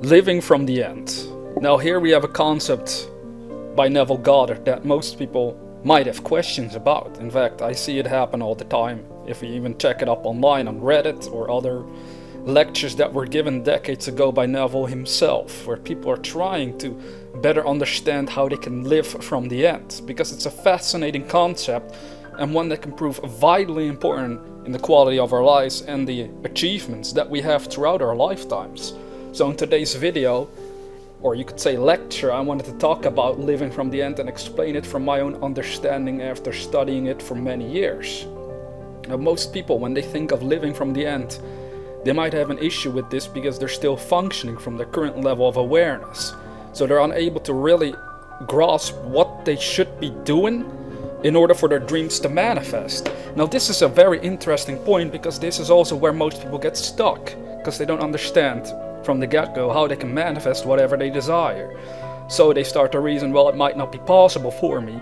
Living from the end. Now here we have a concept by Neville Goddard that most people might have questions about. In fact, I see it happen all the time. If we even check it up online on Reddit or other lectures that were given decades ago by Neville himself, where people are trying to better understand how they can live from the end, because it's a fascinating concept and one that can prove vitally important in the quality of our lives and the achievements that we have throughout our lifetimes. So in today's video, or you could say lecture, I wanted to talk about living from the end and explain it from my own understanding after studying it for many years. Now, most people, when they think of living from the end, they might have an issue with this because they're still functioning from their current level of awareness. So they're unable to really grasp what they should be doing in order for their dreams to manifest. Now this is a very interesting point, because this is also where most people get stuck, because they don't understand from the get-go how they can manifest whatever they desire. So they start to reason, well, it might not be possible for me.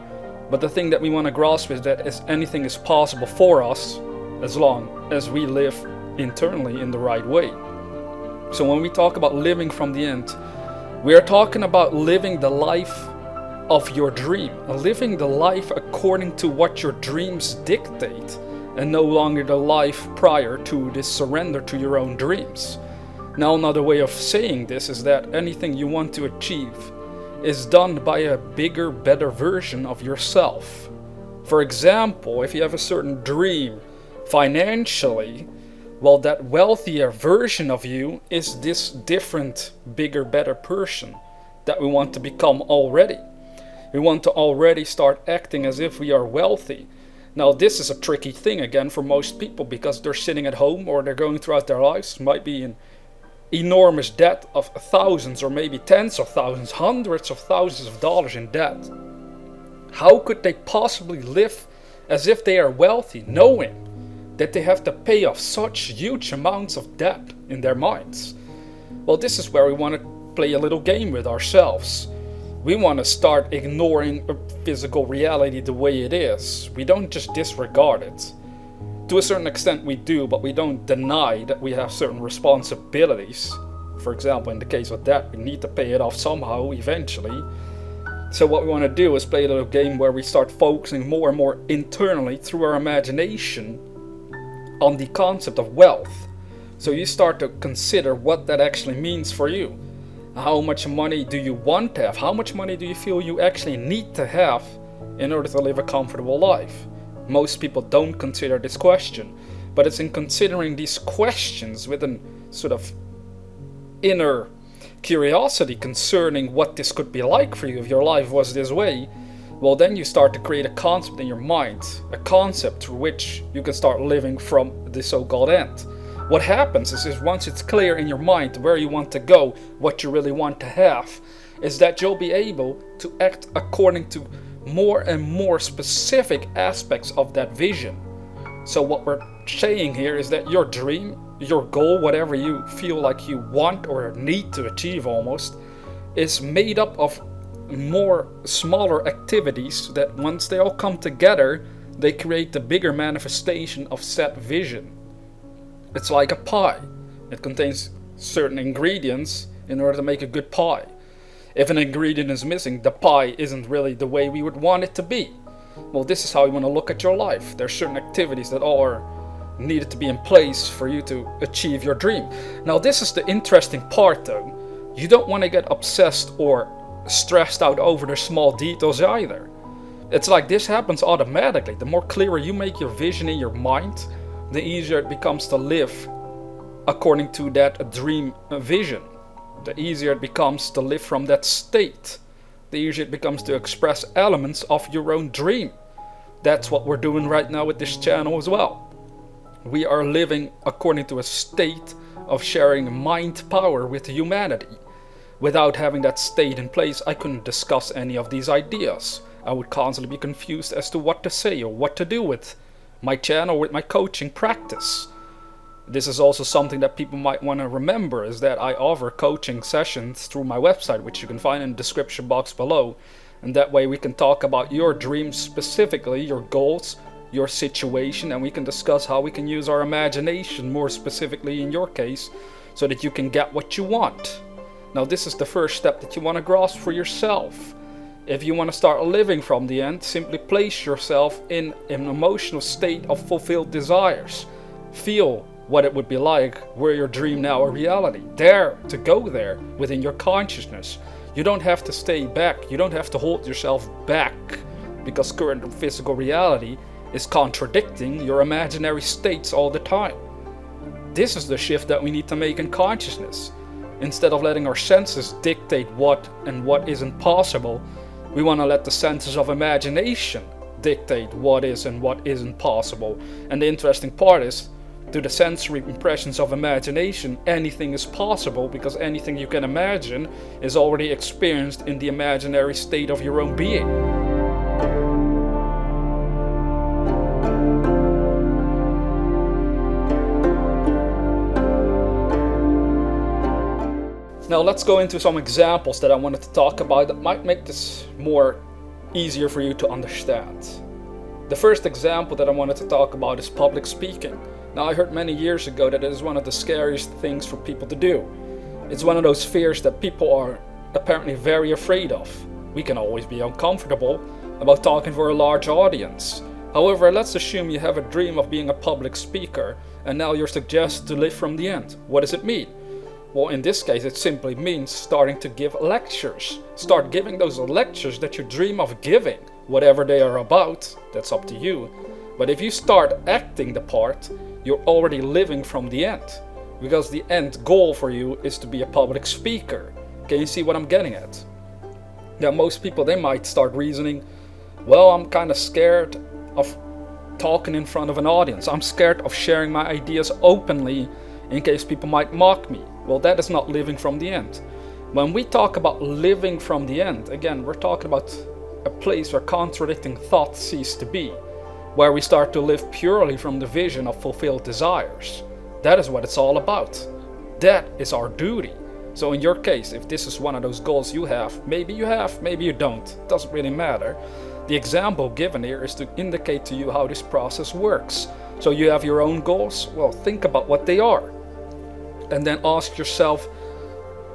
But the thing that we want to grasp is that anything is possible for us as long as we live internally in the right way. So when we talk about living from the end, we are talking about living the life of your dream, living the life according to what your dreams dictate, and no longer the life prior to this surrender to your own dreams. Now, another way of saying this is that anything you want to achieve is done by a bigger, better version of yourself. For example, if you have a certain dream financially, well, that wealthier version of you is this different, bigger, better person that we want to become already. We want to already start acting as if we are wealthy. Now, this is a tricky thing again for most people, because they're sitting at home or they're going throughout their lives, might be in enormous debt of thousands or maybe tens of thousands, hundreds of thousands of dollars in debt. How could they possibly live as if they are wealthy, knowing that they have to pay off such huge amounts of debt in their minds? Well, this is where we want to play a little game with ourselves. We want to start ignoring a physical reality the way it is. We don't just disregard it. To a certain extent we do, but we don't deny that we have certain responsibilities. For example, in the case of debt, we need to pay it off somehow eventually. So what we want to do is play a little game where we start focusing more and more internally through our imagination on the concept of wealth. So you start to consider what that actually means for you. How much money do you want to have? How much money do you feel you actually need to have in order to live a comfortable life? Most people don't consider this question, but it's in considering these questions with a sort of inner curiosity concerning what this could be like for you if your life was this way. Well, then you start to create a concept in your mind, a concept through which you can start living from the so-called end. What happens is once it's clear in your mind where you want to go, what you really want to have, is that you'll be able to act according to more and more specific aspects of that vision. So what we're saying here is that your dream, your goal, whatever you feel like you want or need to achieve almost, is made up of more smaller activities that once they all come together, they create the bigger manifestation of said vision. It's like a pie. It contains certain ingredients in order to make a good pie. If an ingredient is missing, the pie isn't really the way we would want it to be. Well, this is how you want to look at your life. There are certain activities that all are needed to be in place for you to achieve your dream. Now, this is the interesting part though. You don't want to get obsessed or stressed out over the small details either. It's like this happens automatically. The more clearer you make your vision in your mind, the easier it becomes to live according to that dream vision. The easier it becomes to live from that state. The easier it becomes to express elements of your own dream. That's what we're doing right now with this channel as well. We are living according to a state of sharing mind power with humanity. Without having that state in place, I couldn't discuss any of these ideas. I would constantly be confused as to what to say or what to do with my channel, with my coaching practice. This is also something that people might want to remember, is that I offer coaching sessions through my website, which you can find in the description box below. And that way we can talk about your dreams specifically, your goals, your situation, and we can discuss how we can use our imagination more specifically in your case, so that you can get what you want. Now this is the first step that you want to grasp for yourself. If you want to start living from the end, simply place yourself in an emotional state of fulfilled desires. Feel what it would be like were your dream now a reality. Dare to go there within your consciousness. You don't have to stay back. You don't have to hold yourself back because current physical reality is contradicting your imaginary states all the time. This is the shift that we need to make in consciousness. Instead of letting our senses dictate what and what isn't possible, we want to let the senses of imagination dictate what is and what isn't possible. And the interesting part is, to the sensory impressions of imagination, anything is possible because anything you can imagine is already experienced in the imaginary state of your own being. Now let's go into some examples that I wanted to talk about that might make this more easier for you to understand. The first example that I wanted to talk about is public speaking. Now I heard many years ago that it is one of the scariest things for people to do. It's one of those fears that people are apparently very afraid of. We can always be uncomfortable about talking for a large audience. However, let's assume you have a dream of being a public speaker and now you're suggested to live from the end. What does it mean? Well, in this case, it simply means starting to give lectures. Start giving those lectures that you dream of giving. Whatever they are about, that's up to you. But if you start acting the part, you're already living from the end. Because the end goal for you is to be a public speaker. Can you see what I'm getting at? Now, most people, they might start reasoning, well, I'm kind of scared of talking in front of an audience. I'm scared of sharing my ideas openly in case people might mock me. Well, that is not living from the end. When we talk about living from the end, again, we're talking about a place where contradicting thoughts cease to be, where we start to live purely from the vision of fulfilled desires. That is what it's all about. That is our duty. So in your case, if this is one of those goals you have, maybe you don't, it doesn't really matter. The example given here is to indicate to you how this process works. So you have your own goals, well, think about what they are. And then ask yourself,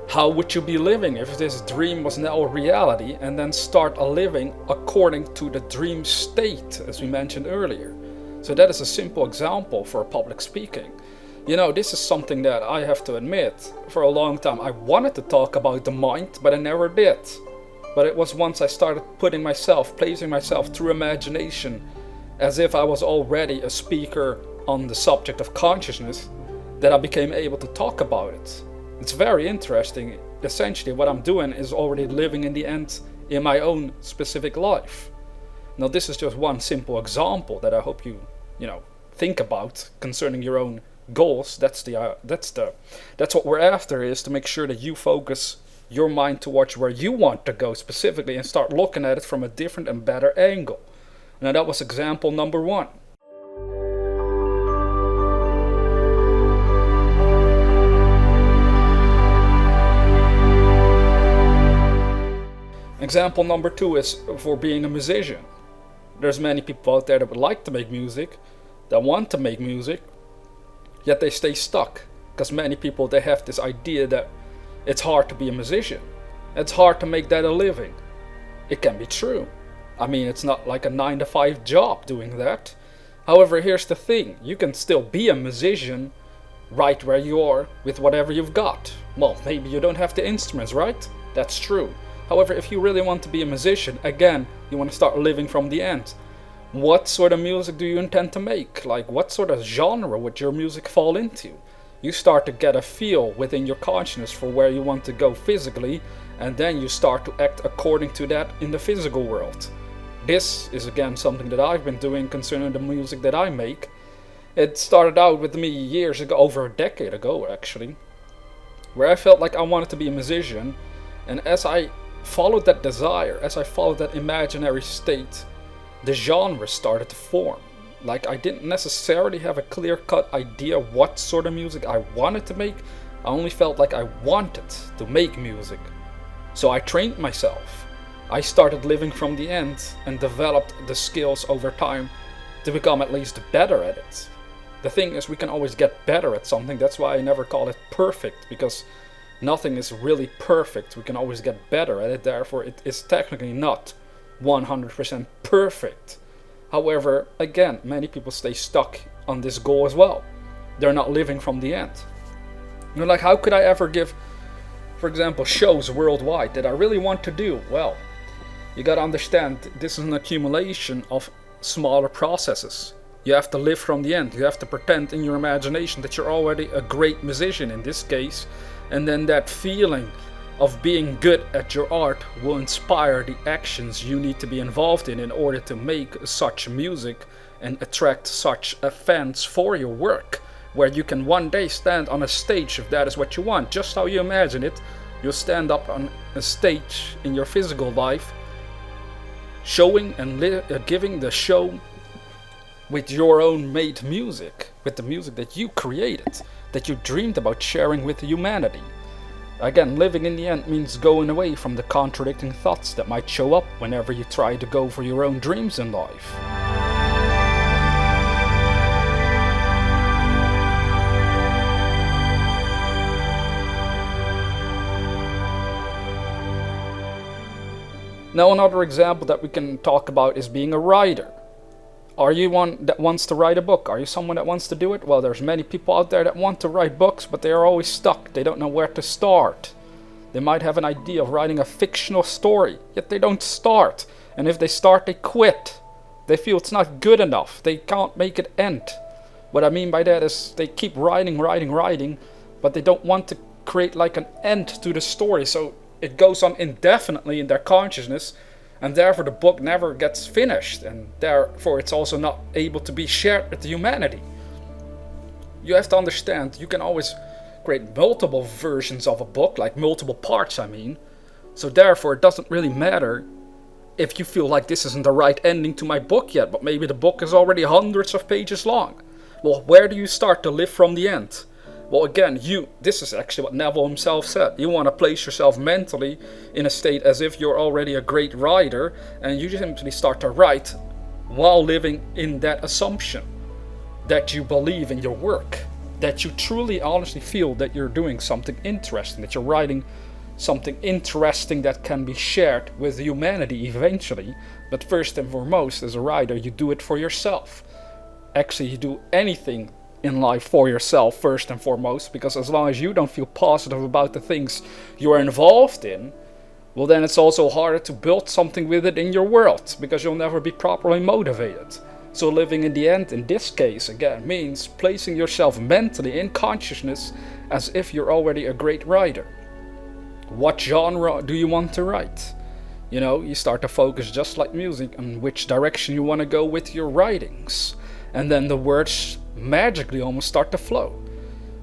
how would you be living if this dream was now a reality? And then start living according to the dream state, as we mentioned earlier. So that is a simple example for public speaking. You know, this is something that I have to admit, for a long time I wanted to talk about the mind, but I never did. But it was once I started placing myself through imagination, as if I was already a speaker on the subject of consciousness, that I became able to talk about it. It's very interesting. Essentially what I'm doing is already living in the end in my own specific life. Now this is just one simple example that I hope you think about concerning your own goals. That's what we're after, is to make sure that you focus your mind towards where you want to go specifically and start looking at it from a different and better angle. Now that was example number 1. Example number 2 is for being a musician. There's many people out there that would like to make music, that want to make music, yet they stay stuck. Because many people, they have this idea that it's hard to be a musician. It's hard to make that a living. It can be true. I mean, it's not like a 9-to-5 job doing that. However, here's the thing. You can still be a musician right where you are with whatever you've got. Well, maybe you don't have the instruments, right? That's true. However, if you really want to be a musician, again, you want to start living from the end. What sort of music do you intend to make? Like, what sort of genre would your music fall into? You start to get a feel within your consciousness for where you want to go physically, and then you start to act according to that in the physical world. This is again something that I've been doing concerning the music that I make. It started out with me years ago, over a decade ago actually, where I felt like I wanted to be a musician, and as I followed that desire, as I followed that imaginary state, the genre started to form. Like, I didn't necessarily have a clear-cut idea what sort of music I wanted to make. I only felt like I wanted to make music. So I trained myself. I started living from the end and developed the skills over time to become at least better at it. The thing is, we can always get better at something. That's why I never call it perfect, because Nothing is really perfect. We can always get better at it. Therefore, it is technically not 100% perfect. However, again, many people stay stuck on this goal as well. They're not living from the end. You're like, how could I ever give, for example, shows worldwide that I really want to do? Well, you gotta understand, this is an accumulation of smaller processes. You have to live from the end. You have to pretend in your imagination that you're already a great musician in this case, and then that feeling of being good at your art will inspire the actions you need to be involved in order to make such music and attract such fans for your work, where you can one day stand on a stage if that is what you want. Just how you imagine it, you'll stand up on a stage in your physical life, showing and giving the show with your own made music, with the music that you created, that you dreamed about sharing with humanity. Again, living in the end means going away from the contradicting thoughts that might show up whenever you try to go for your own dreams in life. Now, another example that we can talk about is being a writer. Are you one that wants to write a book? Are you someone that wants to do it? Well, there's many people out there that want to write books, but they are always stuck. They don't know where to start. They might have an idea of writing a fictional story, yet they don't start. And if they start, they quit. They feel it's not good enough. They can't make it end. What I mean by that is they keep writing, but they don't want to create like an end to the story. So it goes on indefinitely in their consciousness, and therefore the book never gets finished, and therefore it's also not able to be shared with humanity. You have to understand, you can always create multiple versions of a book, like multiple parts I mean. So therefore it doesn't really matter if you feel like this isn't the right ending to my book yet, but maybe the book is already hundreds of pages long. Well, where do you start to live from the end? Well, again, this is actually what Neville himself said. You want to place yourself mentally in a state as if you're already a great writer, and you just simply start to write while living in that assumption that you believe in your work, that you truly honestly feel that you're doing something interesting, that you're writing something interesting that can be shared with humanity eventually. But first and foremost, as a writer, you do it for yourself. Actually, you do anything in life for yourself first and foremost, because as long as you don't feel positive about the things you are involved in, well, then it's also harder to build something with it in your world, because you'll never be properly motivated. So living in the end, in this case, again, means placing yourself mentally in consciousness as if you're already a great writer. What genre do you want to write? You know, you start to focus, just like music, on which direction you want to go with your writings. And then the words magically almost start to flow.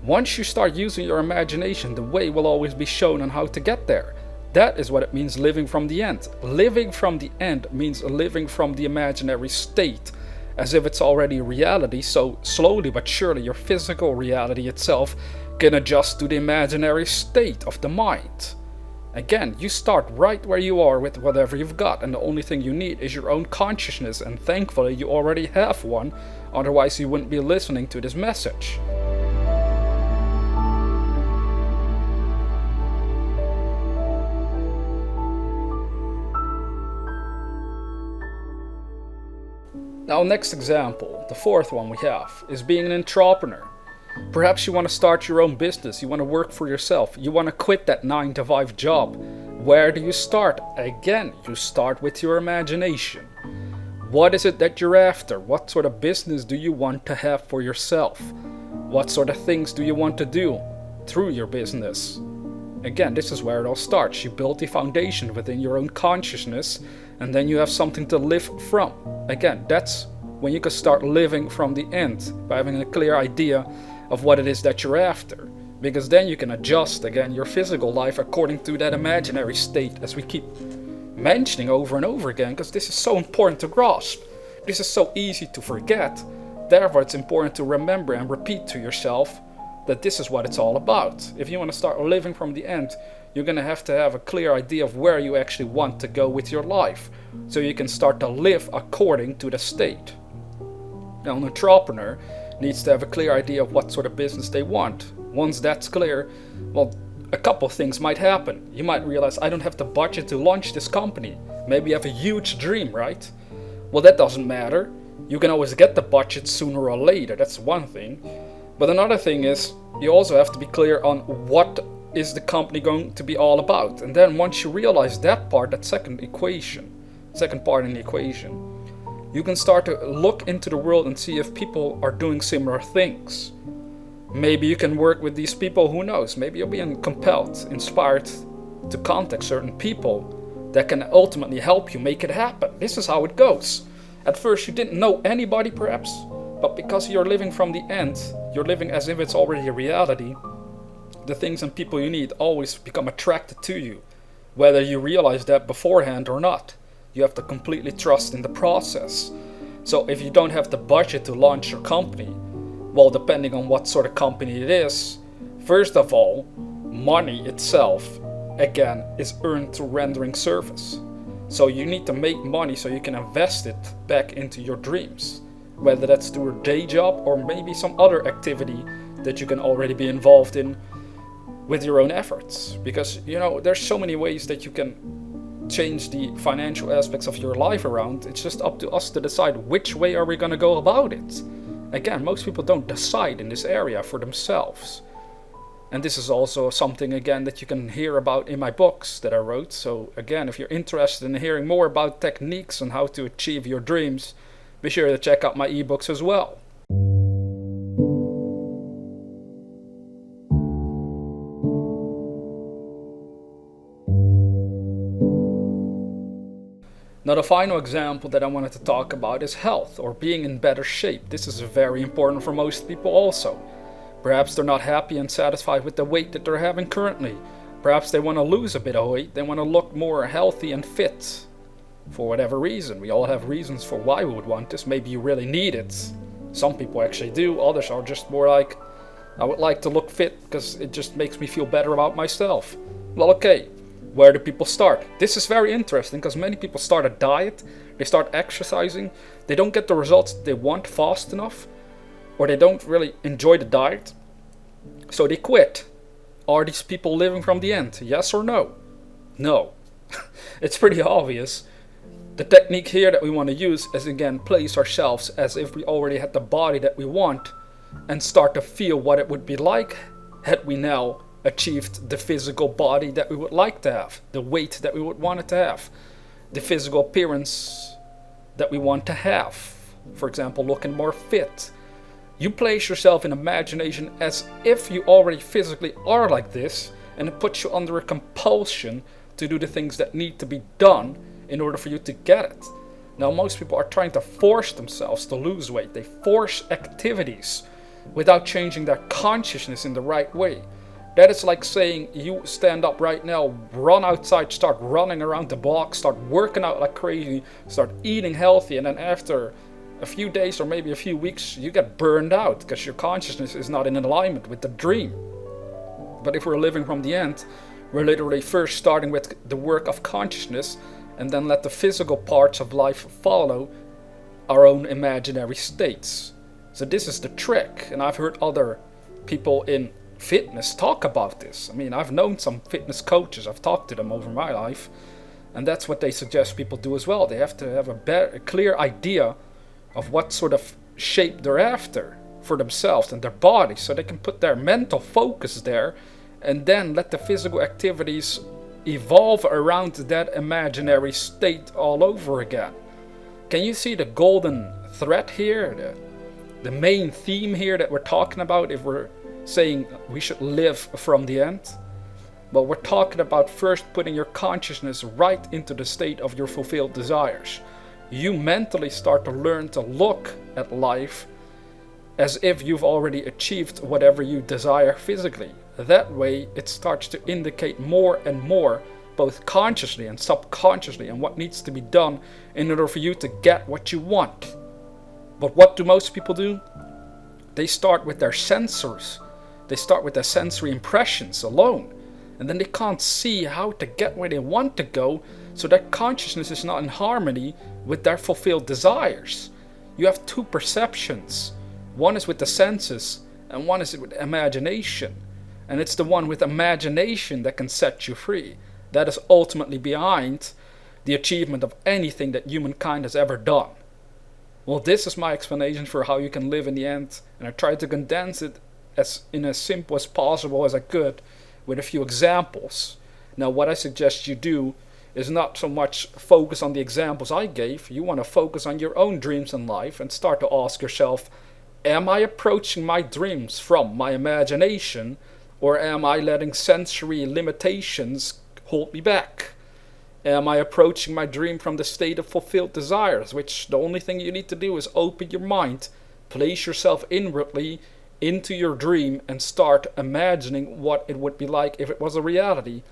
Once you start using your imagination, the way will always be shown on how to get there. That is what it means living from the end. Living from the end means living from the imaginary state, as if it's already reality, so slowly but surely your physical reality itself can adjust to the imaginary state of the mind. Again, you start right where you are with whatever you've got, and the only thing you need is your own consciousness, and thankfully you already have one, otherwise you wouldn't be listening to this message. Now, next example, the fourth one we have, is being an intrapreneur. Perhaps you want to start your own business, you want to work for yourself, you want to quit that 9-to-5 job. Where do you start? Again, you start with your imagination. What is it that you're after? What sort of business do you want to have for yourself? What sort of things do you want to do through your business? Again, this is where it all starts. You build the foundation within your own consciousness, and then you have something to live from. Again, that's when you can start living from the end, by having a clear idea of what it is that you're after. Because then you can adjust, again, your physical life according to that imaginary state, as we keep mentioning over and over again, because this is so important to grasp. This is so easy to forget. Therefore, it's important to remember and repeat to yourself that this is what it's all about. If you want to start living from the end, you're going to have a clear idea of where you actually want to go with your life, so you can start to live according to the state. Now, an entrepreneur needs to have a clear idea of what sort of business they want. Once that's clear, well, a couple things might happen. You might realize, I don't have the budget to launch this company. Maybe you have a huge dream, right? Well, that doesn't matter. You can always get the budget sooner or later. That's one thing. But another thing is, you also have to be clear on what is the company going to be all about. And then once you realize that part, that second part in the equation, you can start to look into the world and see if people are doing similar things. Maybe you can work with these people, who knows? Maybe you'll be compelled, inspired to contact certain people that can ultimately help you make it happen. This is how it goes. At first you didn't know anybody perhaps, but because you're living from the end, you're living as if it's already a reality, the things and people you need always become attracted to you, whether you realize that beforehand or not. You have to completely trust in the process. So if you don't have the budget to launch your company, well, depending on what sort of company it is, first of all, money itself, again, is earned through rendering service. So you need to make money so you can invest it back into your dreams, whether that's through a day job or maybe some other activity that you can already be involved in with your own efforts. Because, there's so many ways that you can change the financial aspects of your life around. It's just up to us to decide which way are we going to go about it. Again, most people don't decide in this area for themselves. And this is also something, again, that you can hear about in my books that I wrote. So again, if you're interested in hearing more about techniques on how to achieve your dreams, be sure to check out my ebooks as well. Now, the final example that I wanted to talk about is health, or being in better shape. This is very important for most people also. Perhaps they're not happy and satisfied with the weight that they're having currently. Perhaps they want to lose a bit of weight. They want to look more healthy and fit. For whatever reason. We all have reasons for why we would want this. Maybe you really need it. Some people actually do. Others are just more like, I would like to look fit because it just makes me feel better about myself. Well, okay. Where do people start? This is very interesting because many people start a diet, they start exercising, they don't get the results they want fast enough, or they don't really enjoy the diet, so they quit. Are these people living from the end? Yes or no? No. It's pretty obvious. The technique here that we want to use is, again, place ourselves as if we already had the body that we want and start to feel what it would be like had we now achieved the physical body that we would like to have, the weight that we would want it to have, the physical appearance that we want to have. For example, looking more fit. You place yourself in imagination as if you already physically are like this, and it puts you under a compulsion to do the things that need to be done in order for you to get it. Now, most people are trying to force themselves to lose weight. They force activities without changing their consciousness in the right way. That is like saying you stand up right now, run outside, start running around the block, start working out like crazy, start eating healthy, and then after a few days or maybe a few weeks, you get burned out because your consciousness is not in alignment with the dream. But if we're living from the end, we're literally first starting with the work of consciousness and then let the physical parts of life follow our own imaginary states. So this is the trick, and I've heard other people in fitness talk about this. I mean, I've known some fitness coaches, I've talked to them over my life, and that's what they suggest people do as well. They have to have a clear idea of what sort of shape they're after for themselves and their body, so they can put their mental focus there and then let the physical activities evolve around that imaginary state all over again. Can you see the golden thread here? The main theme here that we're talking about if we're saying we should live from the end? Well, we're talking about first putting your consciousness right into the state of your fulfilled desires. You mentally start to learn to look at life as if you've already achieved whatever you desire physically. That way it starts to indicate more and more, both consciously and subconsciously, and what needs to be done in order for you to get what you want. But what do most people do? They start with their sensors. They start with their sensory impressions alone. And then they can't see how to get where they want to go, so their consciousness is not in harmony with their fulfilled desires. You have two perceptions. One is with the senses, and one is with imagination. And it's the one with imagination that can set you free. That is ultimately behind the achievement of anything that humankind has ever done. Well, this is my explanation for how you can live in the end, and I tried to condense it as simple as possible as I could with a few examples. Now, what I suggest you do is not so much focus on the examples I gave. You want to focus on your own dreams in life and start to ask yourself, am I approaching my dreams from my imagination, or am I letting sensory limitations hold me back? Am I approaching my dream from the state of fulfilled desires, which the only thing you need to do is open your mind, place yourself inwardly into your dream and start imagining what it would be like if it was a reality?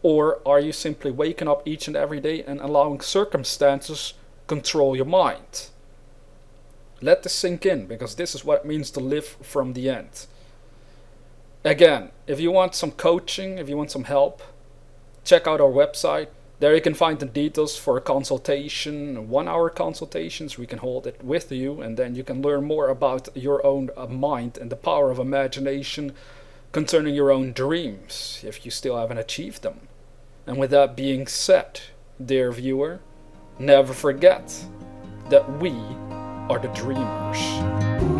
Or are you simply waking up each and every day and allowing circumstances control your mind? Let this sink in, because this is what it means to live from the end. Again, if you want some coaching, if you want some help, check out our website. There you can find the details for a consultation, 1-hour consultations. We can hold it with you, and then you can learn more about your own mind and the power of imagination concerning your own dreams, if you still haven't achieved them. And with that being said, dear viewer, never forget that we are the dreamers.